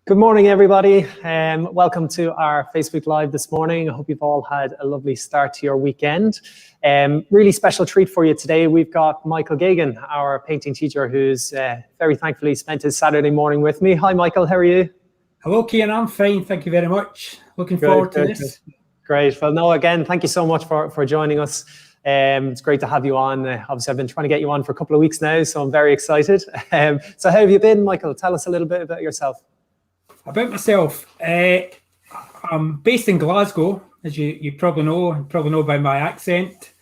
Good morning, everybody. Welcome to our Facebook Live this morning. I hope you've all had a lovely start to your weekend. Really special treat for you today. We've got Michael Gahagan, our painting teacher, who's very thankfully spent his Saturday morning with me. Hi, Michael. How are you? Hello, Ciaran. I'm fine. Thank you very much. Looking forward to this. Great. Well, no, again, thank you so much for joining us. It's great to have you on. Obviously, I've been trying to get you on for a couple of weeks now, so I'm very excited. So how have you been, Michael? Tell us a little bit about yourself. About myself, I'm based in Glasgow, as you probably know by my accent.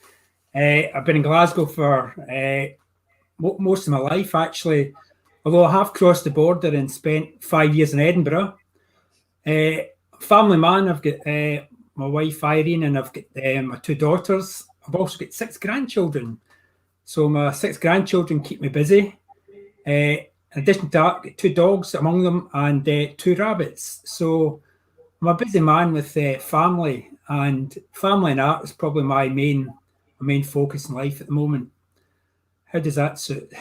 I've been in Glasgow for most of my life, actually, although I have crossed the border and spent 5 years in Edinburgh. Family man, I've got my wife Ciaran, and I've got my 2 daughters. I've also got 6 grandchildren, so my 6 grandchildren keep me busy. In addition to that, I've got 2 dogs among them and 2 rabbits. So I'm a busy man with family, and art is probably my main focus in life at the moment. How does that suit?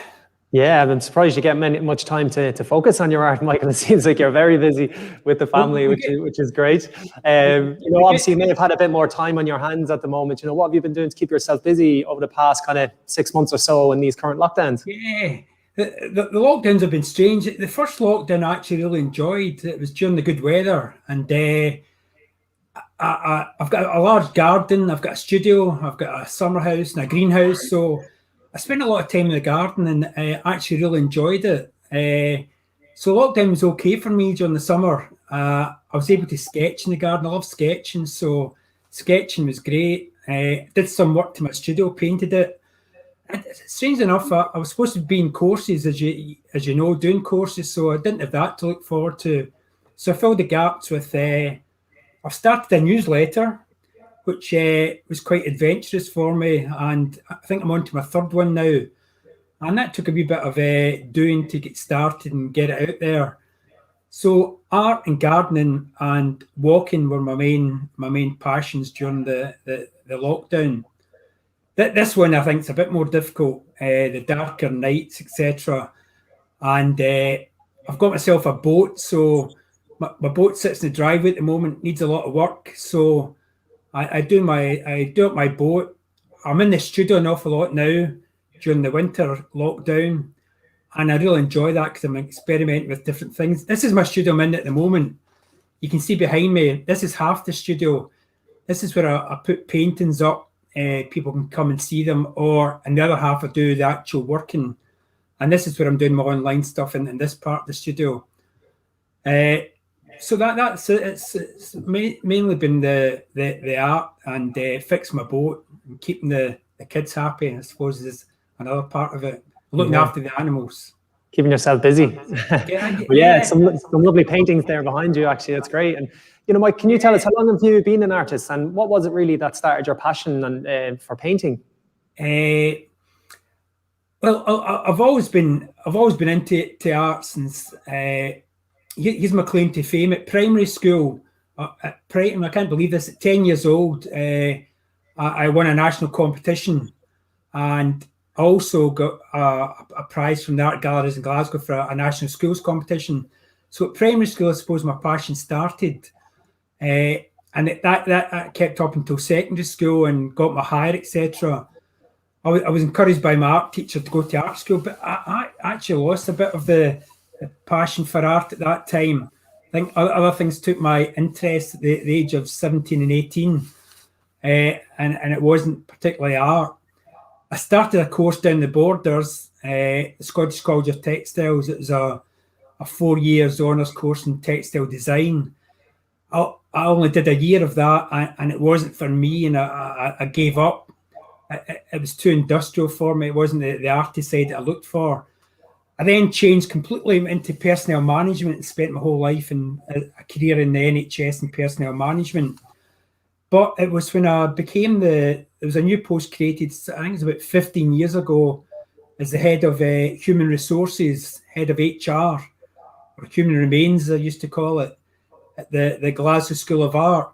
Yeah, I'm surprised you get much time to focus on your art, Michael. It seems like you're very busy with the family, which is great. Obviously you may have had a bit more time on your hands at the moment. What have you been doing to keep yourself busy over the past kind of 6 months or so in these current lockdowns? Yeah. The lockdowns have been strange. The first lockdown I actually really enjoyed. It was during the good weather, and I've got a large garden, I've got a studio, I've got a summer house and a greenhouse, so I spent a lot of time in the garden and I actually really enjoyed it. So lockdown was okay for me during the summer. I was able to sketch in the garden. I love sketching, so sketching was great. Did some work to my studio, painted it. And strange enough, I was supposed to be in courses, as you know, doing courses, so I didn't have that to look forward to. So I filled the gaps with, I've started a newsletter, which was quite adventurous for me, and I think I'm on to my 3rd one now. And that took a wee bit of doing to get started and get it out there. So art and gardening and walking were my main passions during the lockdown. This one I think is a bit more difficult, the darker nights, etc. And I've got myself a boat, so my boat sits in the driveway at the moment, needs a lot of work. So I do up my boat. I'm in the studio an awful lot now during the winter lockdown, and I really enjoy that because I'm experimenting with different things. This is my studio I'm in at the moment. You can see behind me, this is half the studio. This is where I put paintings up. People can come and see them, or in the other half I do the actual working, and this is where I'm doing my online stuff in this part of the studio. So that's it. It's mainly been the art and fix my boat and keeping the kids happy, I suppose, is another part of it. Looking after the animals. Keeping yourself busy. Yeah, some lovely paintings there behind you, actually. That's great. And Mike, can you tell us, how long have you been an artist, and what was it really that started your passion for painting? Well, I've always been into art since. Here's my claim to fame. At primary school, I can't believe this. At 10 years old, I won a national competition, and I also got a prize from the art galleries in Glasgow for a national schools competition. So at primary school, I suppose my passion started. And that kept up until secondary school and got my higher, etc. I was encouraged by my art teacher to go to art school, but I actually lost a bit of the passion for art at that time. I think other things took my interest at the age of 17 and 18, and it wasn't particularly art. I started a course down the borders, the Scottish College of Textiles. It was a 4 years honours course in textile design. I only did a year of that, and it wasn't for me, and I gave up. It was too industrial for me. It wasn't the arty side that I looked for. I then changed completely into personnel management and spent my whole life in a career in the NHS in personnel management. But it was when I became there was a new post created, I think it was about 15 years ago, as the head of human resources, head of HR, or human remains, I used to call it, at the Glasgow School of Art.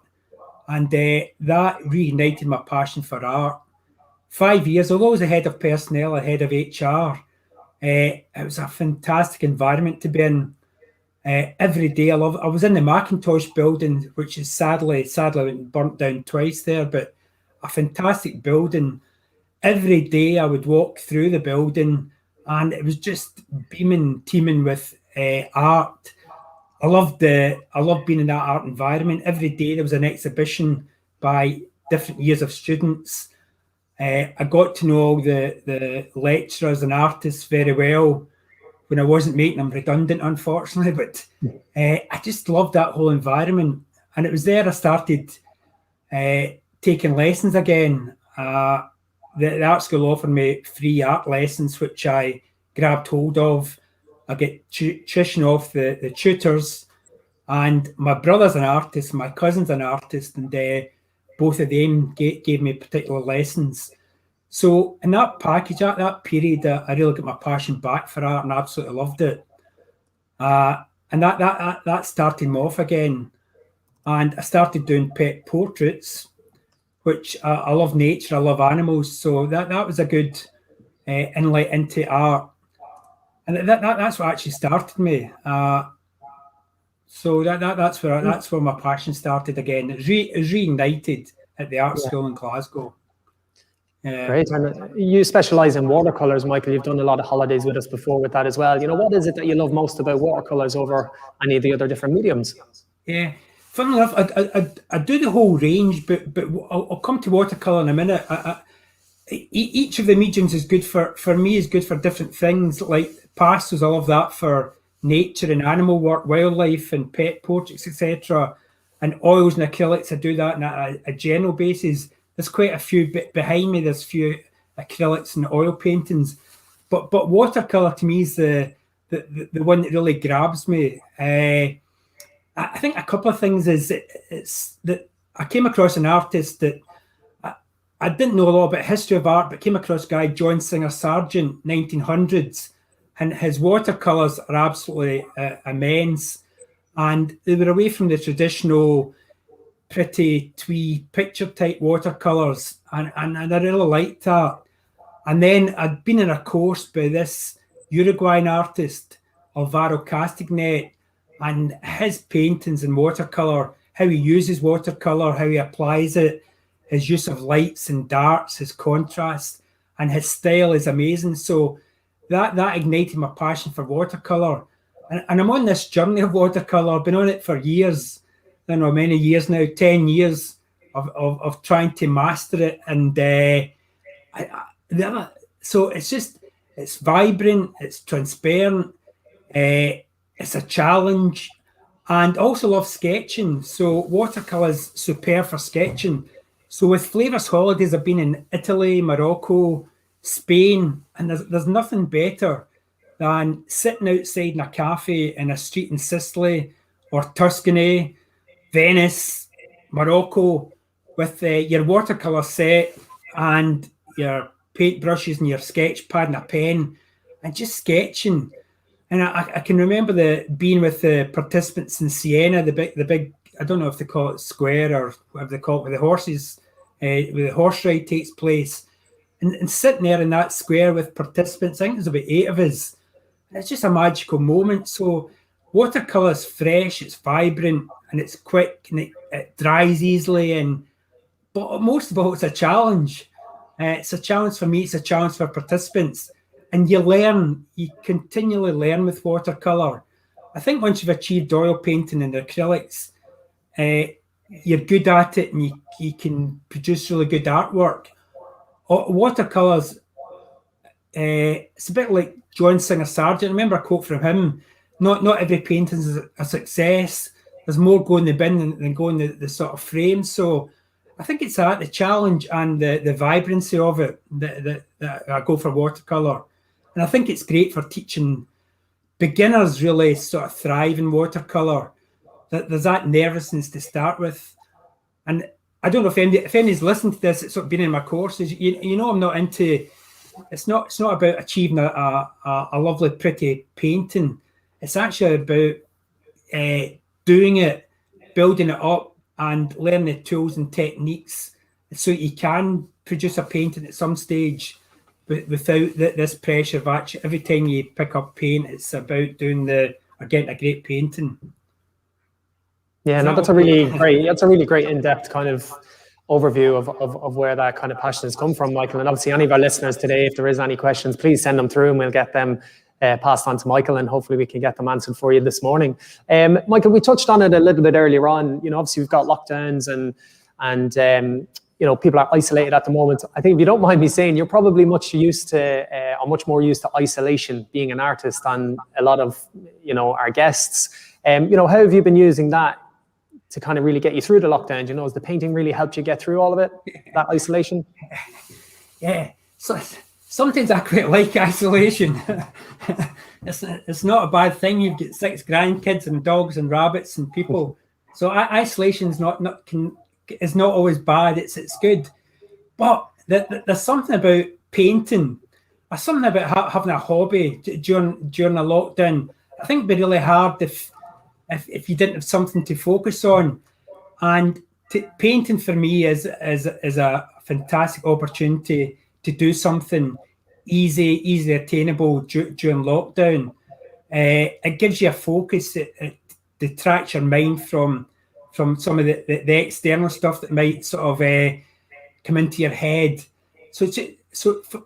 And that reignited my passion for art. 5 years, although I was a head of personnel, a head of HR, it was a fantastic environment to be in. Every day, I was in the Macintosh building, which is sadly burnt down twice there, but a fantastic building. Every day I would walk through the building and it was just teeming with art. I loved being in that art environment. Every day there was an exhibition by different years of students. I got to know all the lecturers and artists very well when I wasn't making them redundant, unfortunately. But I just loved that whole environment. And it was there I started taking lessons again. The art school offered me free art lessons, which I grabbed hold of. I get tuition off the tutors. And my brother's an artist, my cousin's an artist, and both of them gave me particular lessons. So in that package, at that period, I really got my passion back for art and absolutely loved it. And that started me off again. And I started doing pet portraits, which I love nature, I love animals. So that was a good inlet into art. And that's what actually started me. So that's where my passion started again. It was reignited at the art school in Glasgow. Great. And you specialize in watercolors, Michael. You've done a lot of holidays with us before with that as well. You know, what is it that you love most about watercolors over any of the other different mediums? Yeah, funnily enough, I do the whole range, but I'll come to watercolor in a minute. Each of the mediums is good for me, is good for different things. Like pastels, I love that for nature and animal work, wildlife and pet portraits, etc. And oils and acrylics, I do that on a general basis. There's quite a few behind me. There's a few acrylics and oil paintings, but watercolor to me is the one that really grabs me. I think a couple of things is it's that I came across an artist that I didn't know a lot about history of art, but came across a guy, John Singer Sargent, 1900s, and his watercolors are absolutely immense, and they were away from the traditional pretty twee picture type watercolors, and I really liked that. And then I'd been in a course by this Uruguayan artist, Alvaro Castagnet, and his paintings in watercolor, how he uses watercolor, how he applies it, his use of lights and darks, his contrast, and his style is amazing. So that ignited my passion for watercolor. And I'm on this journey of watercolor. I've been on it for years. I don't know, many years now, 10 years of trying to master it. And so it's vibrant, it's transparent, it's a challenge, and also love sketching. So watercolor is superb for sketching. So with Flavors Holidays, I've been in Italy, Morocco, Spain, and there's nothing better than sitting outside in a cafe in a street in Sicily or Tuscany, Venice, Morocco, with your watercolor set and your paint brushes and your sketch pad and a pen, and just sketching. And I can remember being with the participants in Siena, the big I don't know if they call it square or whatever they call it, where the horses, where the horse ride takes place, and sitting there in that square with participants. I think there's about 8 of us. And it's just a magical moment. So watercolor is fresh, it's vibrant, and it's quick, and it dries easily. But most of all, it's a challenge. It's a challenge for me. It's a challenge for participants. And you continually learn with watercolor. I think once you've achieved oil painting and acrylics, you're good at it, and you can produce really good artwork. Watercolors, it's a bit like John Singer Sargent. I remember a quote from him: "Not every painting is a success. There's more going in the bin than going the sort of frame." So I think it's the challenge and the vibrancy of it that I go for watercolor. And I think it's great for teaching beginners. Really sort of thrive in watercolor. There's that nervousness to start with, and I don't know if anybody's listened to this. It's sort of been in my courses. You know, I'm not into. It's not about achieving a lovely, pretty painting. It's actually about doing it, building it up, and learning the tools and techniques so you can produce a painting at some stage without this pressure of actually every time you pick up paint, it's about doing the getting a great painting. Yeah, no, that's a really great in-depth kind of overview of where that kind of passion has come from, Michael. And obviously any of our listeners today, if there is any questions, please send them through and we'll get them passed on to Michael, and hopefully we can get them answered for you this morning. Michael, we touched on it a little bit earlier on. You know, obviously we've got lockdowns and you know, people are isolated at the moment. I think, if you don't mind me saying, you're probably much more used to isolation, being an artist, than a lot of, you know, our guests. You know, how have you been using that to kind of really get you through the lockdown? You know, has the painting really helped you get through all of it, that isolation? Yeah, so sometimes I quite like isolation. It's not a bad thing. You've got 6 grandkids and dogs and rabbits and people. So isolation is not always bad. It's good. But there's something about painting, or something about having a hobby during a lockdown. I think it'd be really hard if you didn't have something to focus on. And painting for me is a fantastic opportunity to do something easy attainable during lockdown. It gives you a focus. It detracts your mind from some of the external stuff that might sort of come into your head. So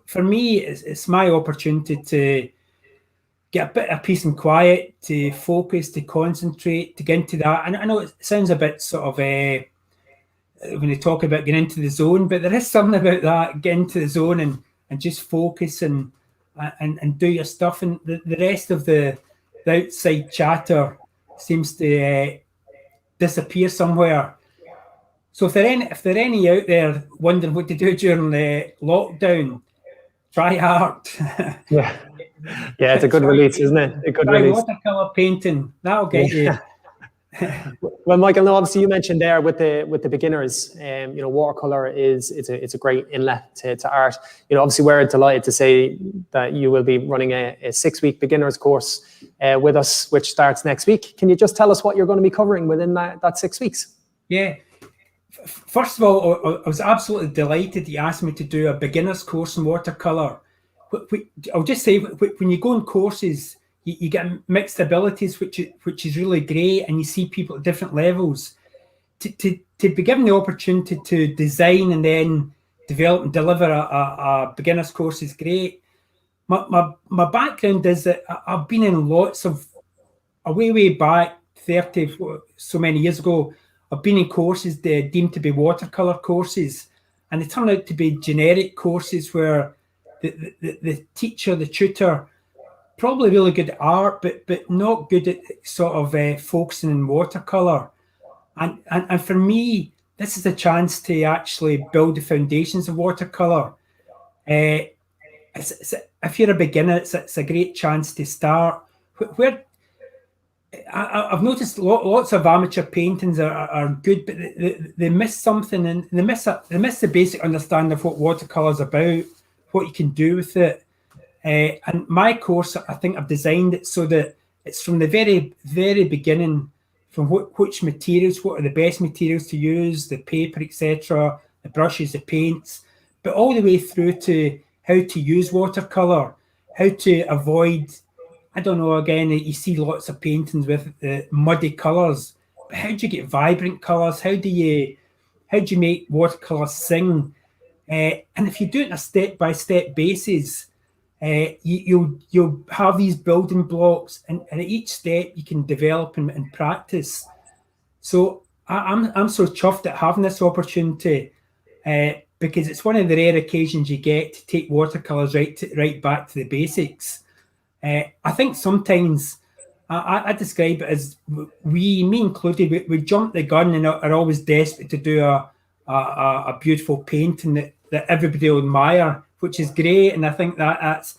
for me, it's my opportunity to get a bit of peace and quiet, to focus, to concentrate, to get into that. And I know it sounds a bit sort of when you talk about getting into the zone, but there is something about that, get into the zone and just focus and do your stuff. And the rest of the outside chatter seems to disappear somewhere. So if there are any out there wondering what to do during the lockdown, try art. Yeah, it's a good release, isn't it? A good try release. Watercolor painting. That'll get you. Well, Michael, no, obviously you mentioned there with the beginners, you know, watercolor it's a great inlet to art. You know, obviously we're delighted to say that you will be running a 6-week beginners course with us, which starts next week. Can you just tell us what you're going to be covering within that 6 weeks? Yeah. First of all, I was absolutely delighted that you asked me to do a beginner's course in watercolor. I'll just say, when you go on courses, you get mixed abilities, which is really great, and you see people at different levels. To be given the opportunity to design and then develop and deliver a beginner's course is great. My background is that I've been in lots of, way back 30 so many years ago, I've been in courses deemed to be watercolor courses, and they turn out to be generic courses where the teacher, the tutor, probably really good at art, but not good at sort of focusing in watercolor. And for me, this is a chance to actually build the foundations of watercolor. If you're a beginner, it's a great chance to start. Where I've noticed lots of amateur paintings are good, but they miss something, and they miss the basic understanding of what watercolor is about, what you can do with it. And my course, I think I've designed it so that it's from the very, very beginning, from which materials, what are the best materials to use, the paper, etc., the brushes, the paints, but all the way through to how to use watercolor, how to avoid, I don't know, again, you see lots of paintings with muddy colours, but how do you get vibrant colours? How do you make watercolour sing? And if you do it on a step-by-step basis, you'll have these building blocks, and at each step you can develop and practice. So I'm so chuffed at having this opportunity, because it's one of the rare occasions you get to take watercolours right back to the basics. I think sometimes I describe it as me included, we jump the gun and are always desperate to do a beautiful painting that everybody will admire, which is great, and I think that's.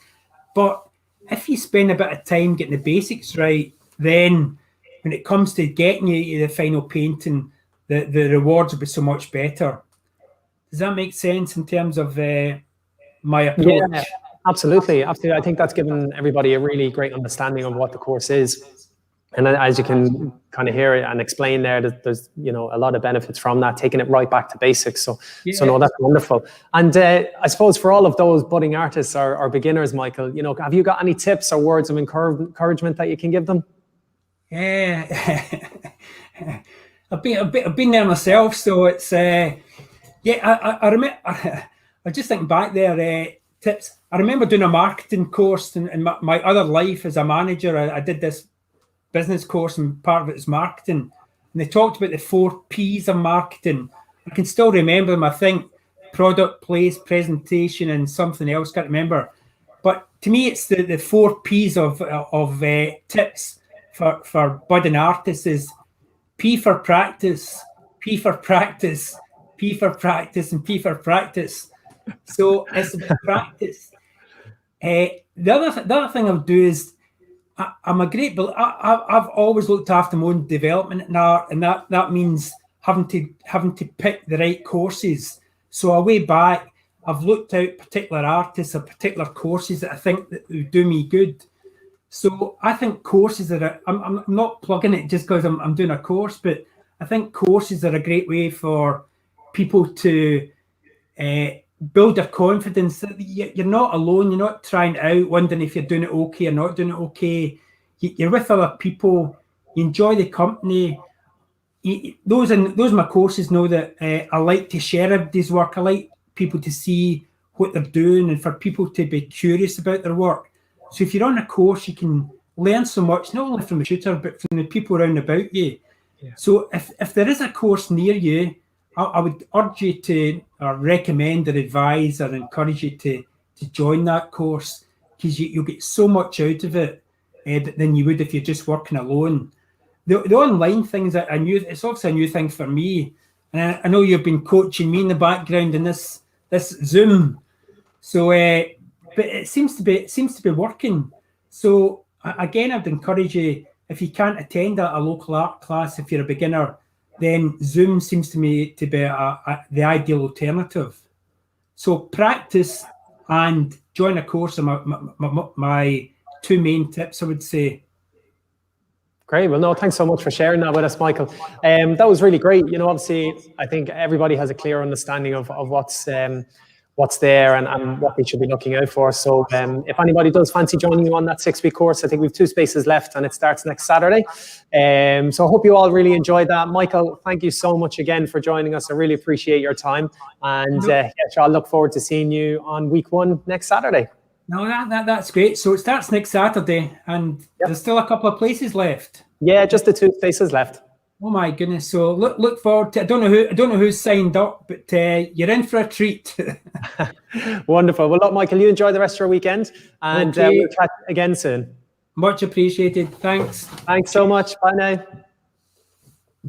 But if you spend a bit of time getting the basics right, then when it comes to getting you the final painting, the rewards will be so much better. Does that make sense in terms of my approach? Yeah, absolutely. I think that's given everybody a really great understanding of what the course is. And as you can kind of hear it and explain there, there's a lot of benefits from that, taking it right back to basics. So no, that's wonderful. And I suppose for all of those budding artists or beginners, Michael, have you got any tips or words of encouragement that you can give them? Yeah, I've been there myself, so it's I remember. I just thinking back there, tips. I remember doing a marketing course in my other life as a manager. I did this business course, and part of it is marketing. And they talked about the 4 P's of marketing. I can still remember them. I think product, place, presentation, and something else. Can't remember. But to me, it's the 4 P's of tips for budding artists is P for practice, P for practice, P for practice, and P for practice. So it's about practice. The other thing I would do is I'm a great. I've always looked after my own development in art, and that means having to pick the right courses. So a way back, I've looked out particular artists or particular courses that I think that would do me good. So I think courses I'm not plugging it just because I'm doing a course, but I think courses are a great way for people to build their confidence that you're not alone. You're not trying it out, wondering if you're doing it okay or not doing it okay. You're with other people. You enjoy the company. Those my courses know that I like to share everybody's work. I like people to see what they're doing and for people to be curious about their work. So if you're on a course, you can learn so much, not only from the tutor, but from the people around about you. Yeah. So if there is a course near you, I would urge you to recommend or advise or encourage you to join that course, because you'll get so much out of it than you would if you're just working alone. The online things, it's obviously a new thing for me. And I know you've been coaching me in the background in this Zoom. So, but it seems to be working. So again, I'd encourage you, if you can't attend a local art class, if you're a beginner, then Zoom seems to me to be the ideal alternative. So practice and join a course are my 2 main tips, I would say. Great. Well, no, thanks so much for sharing that with us, Michael. That was really great. Obviously, I think everybody has a clear understanding of what's there and what they should be looking out for. So if anybody does fancy joining you on that 6-week course, I think we've 2 spaces left and it starts next Saturday. So I hope you all really enjoyed that. Michael, thank you so much again for joining us. I really appreciate your time. And I'll look forward to seeing you on week 1 next Saturday. No, that's great. So it starts next Saturday, and there's still a couple of places left. Yeah, just the 2 spaces left. Oh my goodness! So look forward to. I don't know who's signed up, but you're in for a treat. Wonderful. Well, look, Michael, you enjoy the rest of your weekend, and we'll chat again soon. Much appreciated. Thanks. Thanks so much. Bye now.